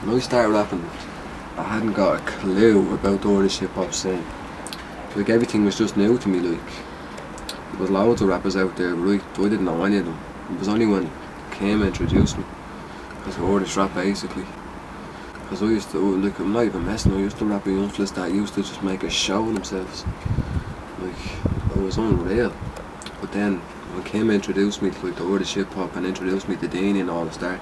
when I started rapping, I hadn't got a clue about the Irish hip hop scene. Like everything was just new to me. Like there was loads of rappers out there, but I didn't know any of them. It was only when Came introduced me to Irish rap basically. Because I used to, like, I'm not even messing, I used to rap with young fellas that used to just make a show of themselves. Like, it was unreal. But then, when Kim introduced me to like the Irish hip hop and introduced me to Dini and all, I started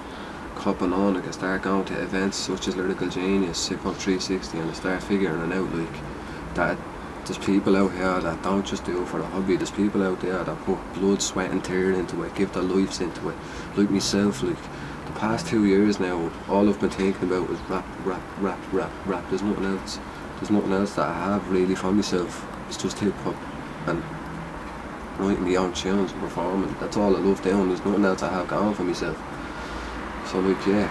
copping on, like I started going to events such as Lyrical Genius, Hip Hop 360, and I started figuring it out, like, that there's people out here that don't just do it for the hobby, there's people out there that put blood, sweat and tears into it, give their lives into it, like myself. Like, the past 2 years now, all I've been thinking about is rap, rap, rap, rap, rap. There's nothing else. There's nothing else that I have really for myself. It's just hip hop and writing my own tunes and performing. That's all I love doing. There's nothing else I have going for myself. So like, yeah,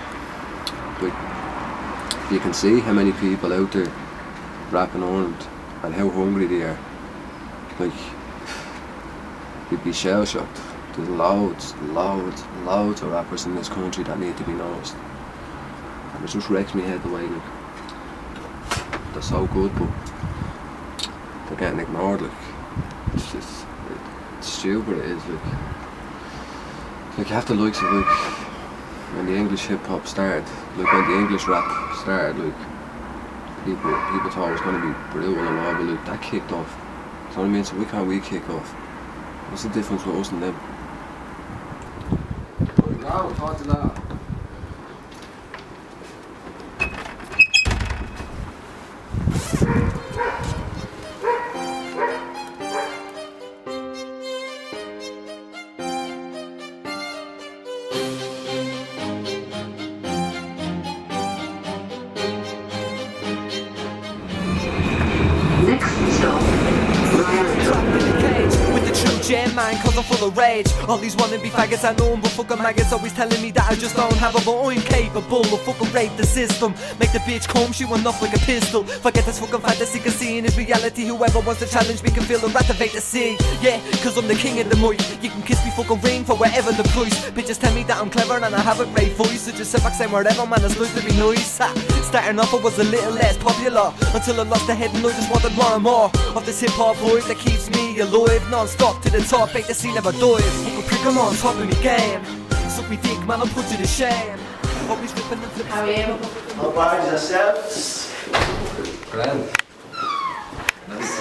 like, you can see how many people out there rapping around and how hungry they are. Like, you'd be shell shocked. There's loads of rappers in this country that need to be noticed. And it just wrecks me head the way, like, they're so good, but they're getting ignored. Like, it's just, it's stupid. It is, like you have to like, so like, when the English hip hop started, like when the English rap started, like, people thought it was going to be brutal and all, but like, that kicked off. You know what I mean? So why can't we kick off? What's the difference with us and them? Wow, talk to that. Jam man, cause I'm full of rage. All these wannabe faggots I know them, but fucking maggots always telling me that I just don't have them. But I'm capable of fucking rape the system. Make the bitch come, she went off like a pistol. Forget this fucking fantasy, cause seeing is reality. Whoever wants to challenge me can feel and activate the sea. Yeah, cause I'm the king of the mic. You can kiss me fucking ring for whatever the price. Bitches tell me that I'm clever and I have a great voice, so just sit back saying whatever, man, it's supposed to be nice. Starting off I was a little less popular, until I lost the head and I just wanted more and more of this hip hop voice that keeps me alive, non-stop to the top, ain't the scene never dies. Fucking prick, I'm on top of me game. Suck me dick, man, I'm put to the shame. Always flipping and flipping. How are you? How bad is yourselves? Grand. Nice.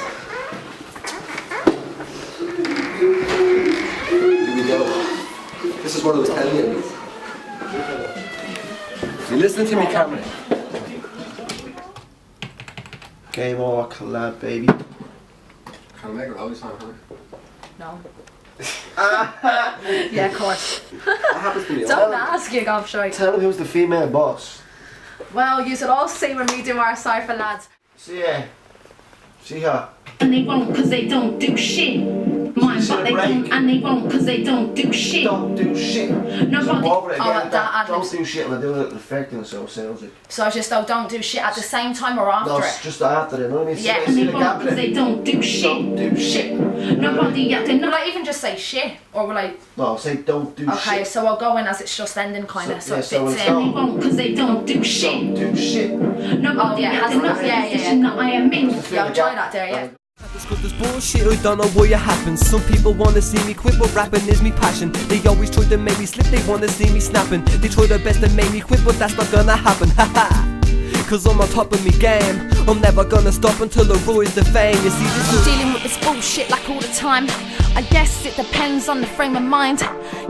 Here we go. This is what I was telling you. You listening to me, Cameron? Game over, collab, baby. Can I make it always time, huh? No. Yeah, of course. What happens to me? Don't ask, you golf shy. Tell him who's the female boss. Well, you should all see when we do our cipher, lads. See her. See her. And they won't cause they don't do shit. Mine, but they don't, and they won't cause they don't do shit. Don't do shit. Nobody. Over it again. that Don't do shit, and I do it effective, so it sounds like. So just don't do shit at the same time or after No, it. it's just after it, you know what I mean? Yeah. And See they the gap won't cause they there? don't do shit. Don't do shit. Nobody acting Will no. I even just say shit? Or will I... No, say don't do shit. Okay, so I'll go in as it's just ending kinda, so yeah, it so fits it's in. And they won't cause they don't do shit. Don't do shit. Nobody Oh, yeah, acting has no. it? Yeah, yeah, Position that I am in. Yeah, I'll try that there, yeah. It's cause there's bullshit, I don't know why it happens. Some people wanna see me quit, but rapping is me passion. They always try to make me slip, they wanna see me snapping. They try their best to make me quit, but that's not gonna happen, haha. Cause I'm on top of me game. I'm never gonna stop until I rise to fame. You see this is dealing with this bullshit like all the time. I guess it depends on the frame of mind.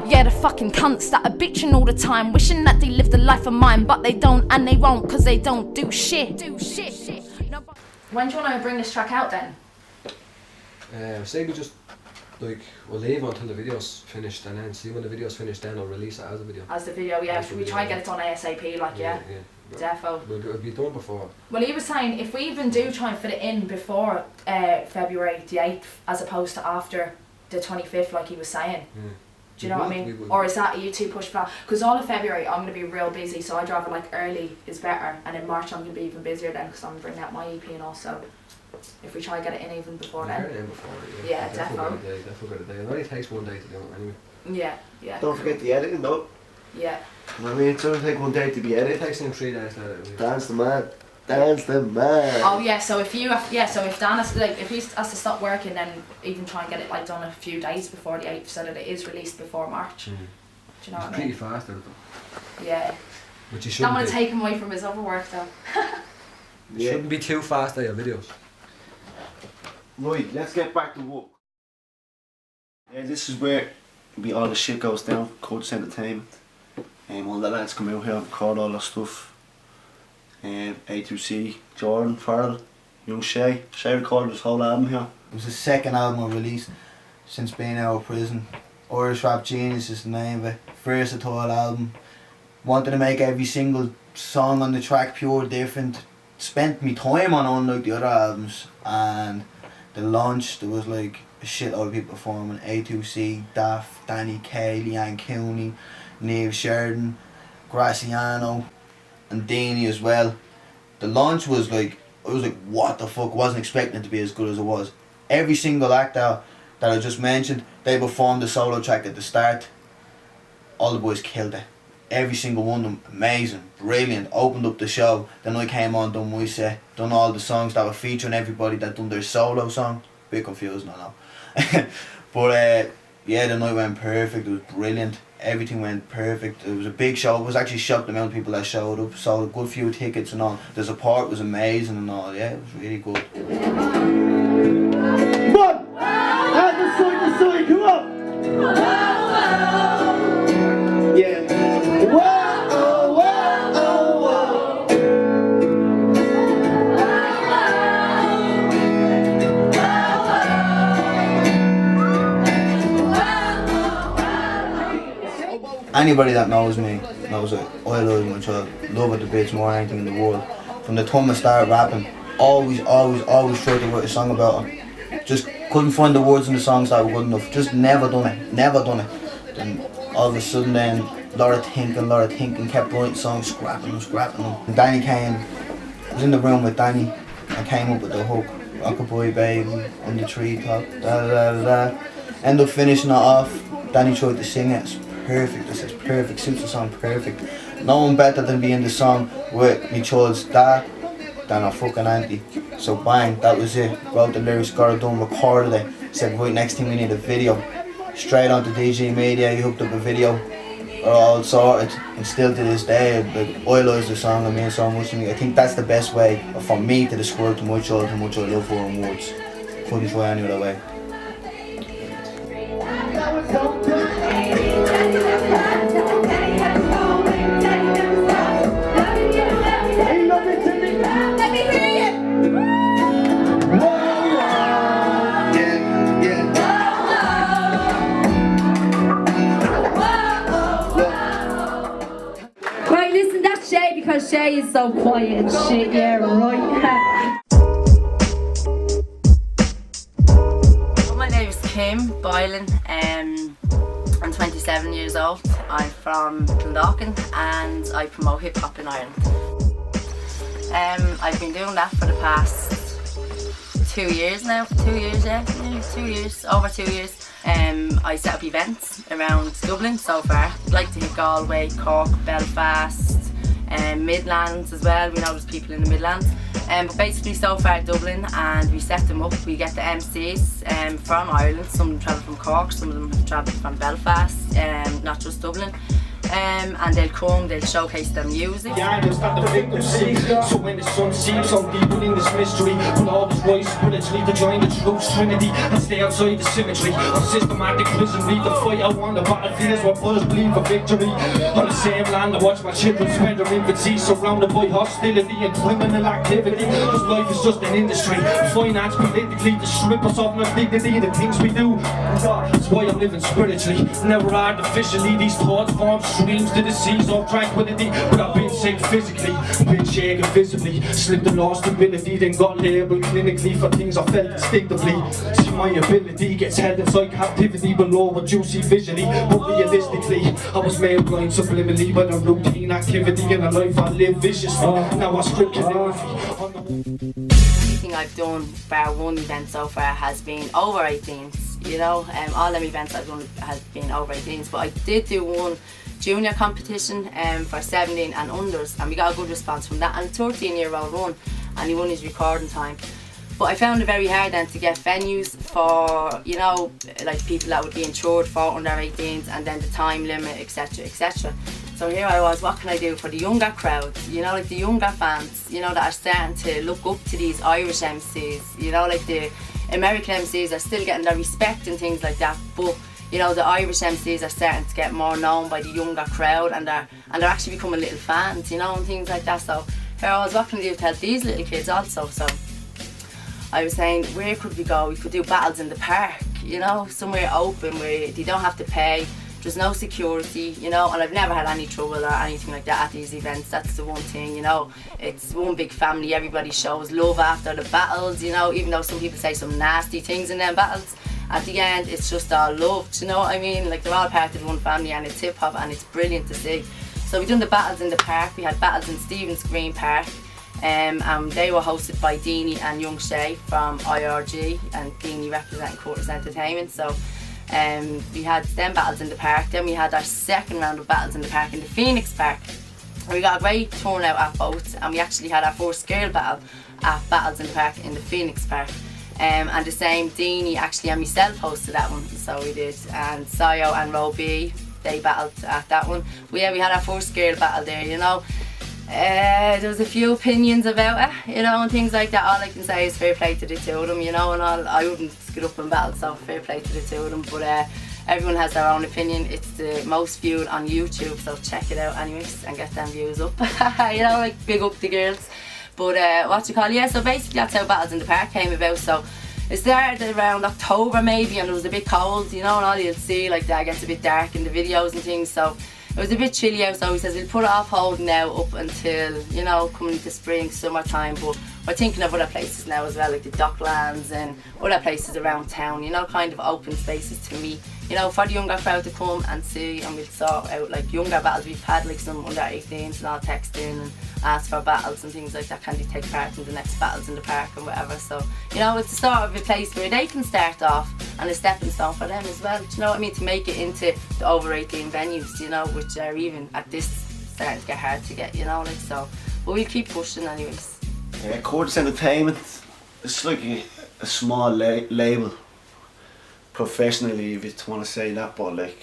Yeah, the fucking cunts that are bitching all the time, wishing that they lived a life of mine, but they don't and they won't cause they don't do shit. When do you want to bring this track out then? Say we just, like, we'll leave until the video's finished, and then see when the video's finished, then I'll release it as a video. As the video, yeah. As the Should we video, try and yeah. get it on ASAP, like, yeah? Defo. It'll be done before. Well, he was saying if we even do try and fit it in before February the 8th, as opposed to after the 25th, like he was saying. Yeah. Do you know what I mean? Or is that you two push for that? Because all of February I'm going to be real busy, so I'd rather like early is better, and in March I'm going to be even busier then because I'm bringing out my EP and also if we try and get it in even before then. Get it in before, Yeah, definitely. Definitely got a day. It only takes one day to do it anyway. Yeah, yeah. Don't forget the editing though. Yeah. I mean, it doesn't take one day to be edited. It takes him 3 days to edit. Dance the man. Dance the man. Oh yeah, so if you have, yeah, so if Dan has to, like, if he has to stop working, then even try and get it like done a few days before the 8th, so that it is released before March. Do you know It's what I pretty mean? fast out of them. Yeah. Which you Don't shouldn't want be. to take him away from his other work though. You shouldn't be too fast at your videos. Right, let's get back to work. Yeah, this is where all the shit goes down. Coach Entertainment. And one of the lads come out here and record all the stuff. A2C, Jordan, Farrell, young Shay. Shay recorded his whole album here. It was the second album I released since being out of prison. Irish Rap Genius is the name of it. Versatile album. Wanted to make every single song on the track pure different. Spent me time on unlike the other albums, and the launch there was like a shitload of people performing. A2C, Daft, Danny Kaye, Leanne Cooney, Niamh Sheridan, Graciano and Deanie as well. The launch was like, I was like, what the fuck, wasn't expecting it to be as good as it was. Every single act that I just mentioned, they performed the solo track at the start. All the boys killed it. Every single one of them, amazing, brilliant, opened up the show. Then I came on, done my set, done all the songs that were featuring everybody that done their solo song. Bit confusing, I know. But yeah, the night went perfect, it was brilliant. Everything went perfect. It was a big show. It was actually shocked the amount of people that showed up. Sold a good few tickets and all. The support was amazing and all. Yeah, it was really good. Come on! Have the side, come on! Yeah. Whoa, whoa, whoa. Anybody that knows me knows that I love my child. Love it the bits more than anything in the world. From the time I started rapping, always tried to write a song about it. Just couldn't find the words in the songs that were good enough. Just never done it. Then all of a sudden then, a lot of thinking, kept writing songs, scrapping them. And Danny came, I was in the room with Danny, I came up with the hook, Rockabye Baby, on the treetop, da da da da. End up finishing it off, Danny tried to sing it, it's perfect, this is perfect, suits the song perfect. No one better than be in the song with me child's dad than a fucking auntie. So bang, that was it. Wrote the lyrics, got it done, recorded it. Said right, next thing we need a video. Straight on to DJ Media, he hooked up a video. We're all sorted, and still to this day, like, I love the song, it means so much to me. I think that's the best way for me to describe to my child how much I love her in words. Couldn't try any other way. Right, listen, that's Shay because Shay is so quiet and shit, yeah, right. My name is Kim Boylan. I'm 27 years old. I'm from Dundalkin and I promote hip hop in Ireland. I've been doing that for the past 2 years now. 2 years, yeah, 2 years, over 2 years. I set up events around Dublin so far. I'd like to hit Galway, Cork, Belfast, Midlands as well. We know there's people in the Midlands. But basically so far Dublin, and we set them up. We get the MCs from Ireland. Some of them travel from Cork, some of them have travelled from Belfast, not just Dublin. And they'll come, they'll showcase their music. The idols that the victims see. So when the sun seeps, some people in this mystery will always rise spiritually to join the truth trinity and stay outside the symmetry of systematic misery. The fight I want, the battlefields where brothers bleed for victory. On the same land I watch my children spend their infancy surrounded by hostility and criminal activity. Cause life is just an industry, finance politically to strip us of our dignity and the things we do. That's why I'm living spiritually, never artificially. These thoughts form streams to the seas of tranquility, but I've been sick physically, been shaken visibly, slipped and lost ability, then got labelled clinically for things I felt instinctively. See, my ability gets held inside captivity below what you see visually, but realistically I was made blind subliminally by the routine activity in a life I live viciously. Now I script calligraphy. Anything everything I've done, bar one event so far, has been over 18s, you know. All them events I've done has been over 18s, but I did do one junior competition for 17 and unders, and we got a good response from that, and a 13-year-old won, and he won his recording time. But I found it very hard then to get venues for, you know, like people that would be insured for under 18s, and then the time limit, etc, etc. So here I was, what can I do for the younger crowd, you know, like the younger fans, you know, that are starting to look up to these Irish MCs, you know, like the American MCs are still getting their respect and things like that, but you know, the Irish MCs are starting to get more known by the younger crowd, and they're actually becoming little fans, you know, and things like that. So here I was, what can I do to help these little kids also? So I was saying, where could we go? We could do battles in the park, you know, somewhere open where they don't have to pay, there's no security, you know, and I've never had any trouble or anything like that at these events. That's the one thing, you know, it's one big family, everybody shows love after the battles, you know, even though some people say some nasty things in them battles. At the end, it's just all love, do you know what I mean? Like, they're all part of one family, and it's hip hop, and it's brilliant to see. So we done the battles in the park. We had battles in Stephen's Green Park, and they were hosted by Deanie and Young Shay from IRG, and Deanie representing Quarters Entertainment. So we had them battles in the park. Then we had our second round of battles in the park in the Phoenix Park. We got a great turnout at both, and we actually had our first girl battle at Battles in the Park in the Phoenix Park. And the same, Deanie actually and myself hosted that one, so we did, and Sayo and Roby, they battled at that one. But yeah, we had our first girl battle there, you know. There was a few opinions about it, you know, and things like that. All I can say is fair play to the two of them, you know, and I wouldn't get up and battle, so fair play to the two of them. But everyone has their own opinion. It's the most viewed on YouTube, so check it out anyways and get them views up. You know, like, big up the girls. But yeah, so basically that's how Battles in the Park came about. So it started around October maybe, and it was a bit cold, you know, and all you'll see, like, that gets a bit dark in the videos and things, so it was a bit chilly out. So he says we'll put it off hold now up until, you know, coming into spring, summertime. But we're thinking of other places now as well, like the Docklands and other places around town, you know, kind of open spaces to meet, you know, for the younger crowd to come and see, and we'll sort out like younger battles. We've had like some under 18s and all text in and ask for battles and things like that. Can they take part in the next Battles in the Park and whatever? So, you know, it's a sort of a place where they can start off, and a stepping stone for them as well. Do you know what I mean? To make it into the over 18 venues, you know, which are even at this starting to get hard to get, you know, like, so. But we'll keep pushing anyways. Yeah, Quarters Entertainment, it's like a small label, professionally, if you want to say that, but like,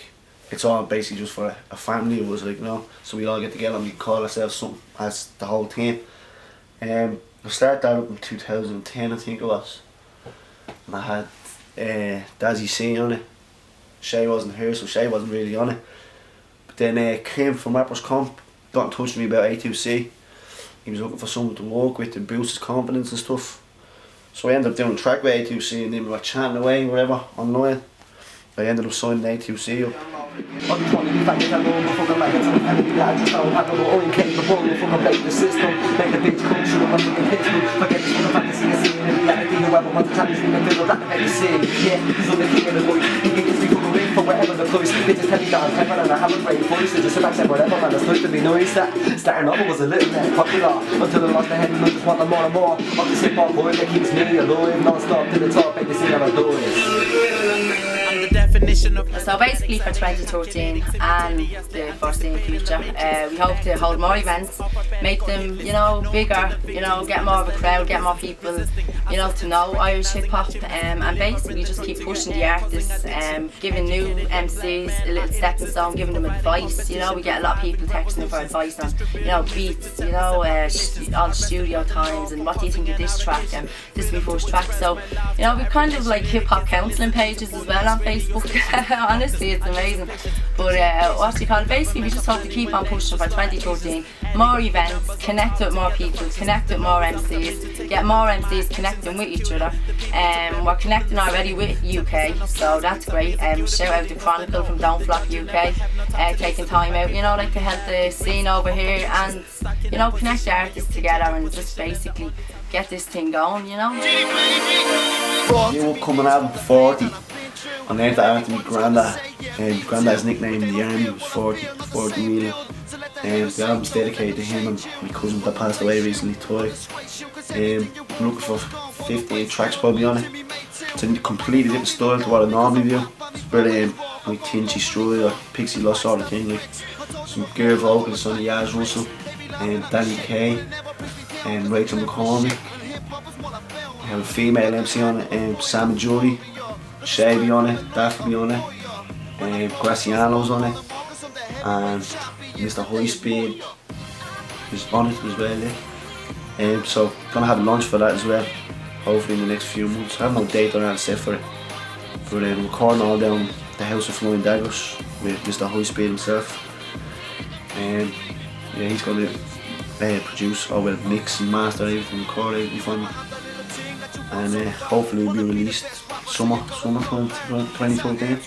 it's all basically just for a family. It was like, you know, so we all get together and we call ourselves something as the whole team. We started that up in 2010, I think it was, and I had Dazzy C on it. Shay wasn't here, so Shay wasn't really on it. But then Kim from Rappers Comp got in touch with me about A2C. He was looking for someone to work with to boost his confidence and stuff. So I ended up doing a track with A2C, and then we were chatting away, whatever, online. I ended up signing A2C up. All these wanna be faggots, I know I'm fucking maggots, and the people that I just don't have no incapable, fucking break the system, make the bitch come shoot up a fucking pistol, forget this fucking fantasy and see in reality, whoever wants to challenge me, they feel that they can see, yeah, he's on the king of the voice, he gets me fucking ring for wherever the place, bitches tell me that I'm clever and I have a great voice, so just sit back, say whatever, man, it's nice to be nice, that starting off it was a little less popular, until I lost my head and I just want them more and more, of this hip hop boy that keeps me alive, non-stop to the top, and you see how I do it. So basically for 2013 and the foreseeing future, we hope to hold more events, make them, you know, bigger, you know, get more of a crowd, get more people, you know, to know Irish hip hop, and basically just keep pushing the artists, giving new MCs a little stepping stone, giving them advice. You know, we get a lot of people texting for advice on, you know, beats, you know, all the studio times, and what do you think of this track, and this is my first track. So, you know, we've kind of like hip hop counselling pages as well on Facebook. Honestly, it's amazing. But what do you call it? Basically, we just hope to keep on pushing for 2013. More events, connect with more people, connect with more MCs, get more MCs connecting with each other. We're connecting already with UK, so that's great. Shout out to Chronicle from Don't Flop UK, taking time out, you know, like to help the scene over here, and, you know, connect the artists together and just basically get this thing going, you know. You were coming out 40. I named that after my granddad. Granddad's nickname in the army was 40 million. The album's dedicated to him and my cousin that passed away recently, Toy. I'm looking for 15 tracks probably on it. It's a completely different style to what I normally do. It's very like Tinchy Stride or Pixie Lust sort of thing. Like some gear vocals on the Yaz Russell, and Danny Kay, and Rachel McCormick. We have a female MC on it, Sam and Julie, Shavy on it, Daphne on it, Graciano's on it, and Mr. High Speed is on it as well. Yeah. So gonna have a launch for that as well, hopefully in the next few months. I have no date or anything set for it, but I'm recording all down the House of Flying Daggers with Mr. High Speed himself. Yeah, he's gonna produce, or well, mix and master everything, record everything for me, and hopefully it'll be released summertime 2013.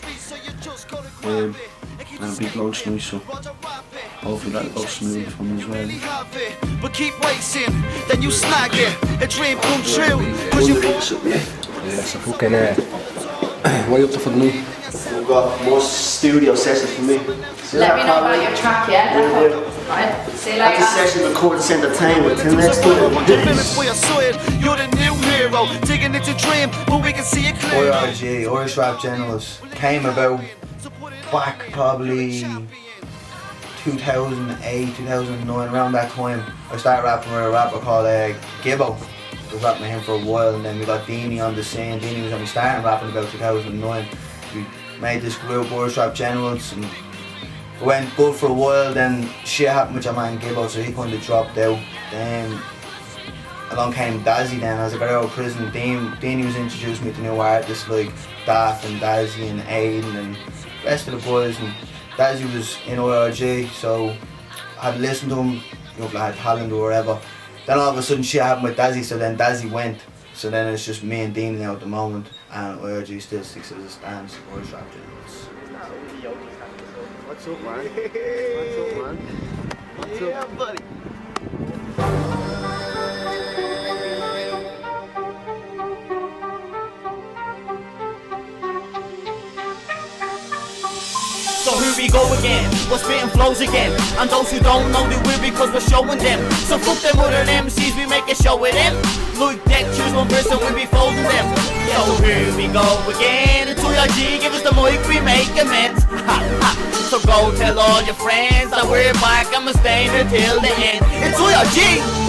And a big launch now, so hopefully that'll go smooth for me as well. But keep racing, then you snag it. A dream come true. Yeah, so fucking what are you up to for the night? We've got more studio sessions for me. Let me know about your track, yeah? Right? See you later. That's a session recorded entertainment. Till next time. You're the new hero, digging into dream, but we can see it clear. ORG, Irish Rap Generals, came about back probably 2008, 2009, around that time. I started rapping with a rapper called Gibbo. I was rapping with him for a while, and then we got Deanie on the scene. Deanie was only starting rapping about 2009. We made this group, Irish Rap Generals, and it went good for a while. Then shit happened with your man Gibbo, so he kind of dropped out. Then along came Dazzy. Then as I got out of prison, Deanie was introducing me to new artists like Daft and Dazzy and Aiden and the rest of the boys. And Dazzy was in ORG, so I had listened to him, you know, if I had talent or whatever. Then all of a sudden shit happened with Dazzy, so then Dazzy went. So then it's just me and Deanie now at the moment, and ORG still sticks as it stands, Irish Rap Generals. What's up, man? What's up, yeah, buddy? So here we go again, we're spitting flows again. And those who don't know, they will because we're showing them. So fuck them other MCs, we make a show with them. Like deck, choose one person, we'll be folding them. So here we go again, it's ORG, give us the mic, we make amends. So go tell all your friends that we're back and we're staying here till the end. It's ORG!